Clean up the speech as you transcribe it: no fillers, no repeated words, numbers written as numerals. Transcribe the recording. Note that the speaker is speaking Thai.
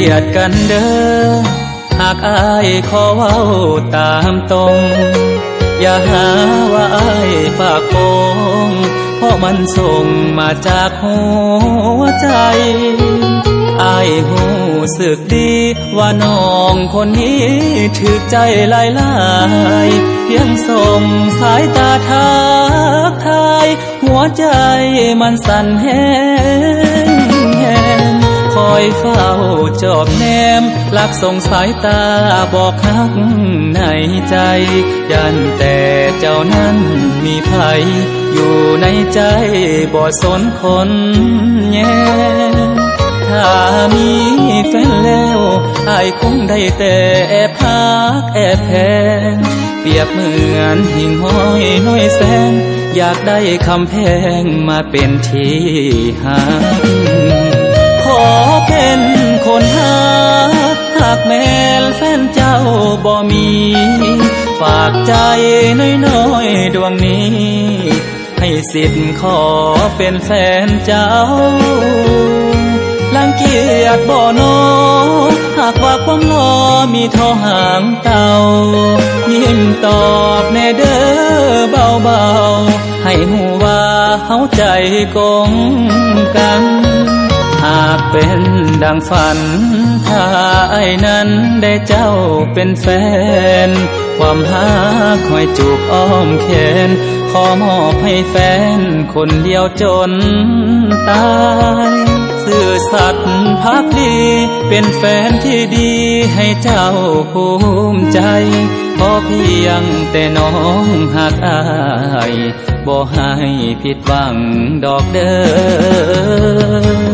ยดกันเด้อหากอายขอเว้าตามตรงอย่าหาว่าอายปากโกงเพราะมันส่งมาจากหัวใจอายหูสึกดีว่าน้องคนนี้ถือใจลายเพียงส่งสายตาทักทายหัวใจมันสั่นแห้งคอยเฝ้าจอบแนมลักส่งสายตาบอกฮักในใจยันแต่เจ้านั้นมีภัยอยู่ในใจบ่สนคนแย่ถ้ามีแฟนแล้วอายคงได้แต่แอบฮักแอบแพงเปรียบเหมือนหิ่งห้อยน้อยแสนอยากได้คำแพงมาเป็นที่หักขอเป็นคนหักแม่แฟนเจ้าบ่มีฝากใจน้อยๆดวงนี้ให้สิทธิ์ขอเป็นแฟนเจ้าลังเกียจบ่โนหากว่าความหล่อมีทอหางเต่ายิ้มตอบแน่เด้อเบาๆให้หูว่าเฮาใจกงกันหากเป็นดังฝันถ้าไอ้นั้นได้เจ้าเป็นแฟนความหาคอยจูบอ้อมแขนขอมอบให้แฟนคนเดียวจนตายซื่อสัตย์ภักดีเป็นแฟนที่ดีให้เจ้าภูมิใจขอเพียงแต่น้องหักอายบ่ให้ผิดหวังดอกเด้อ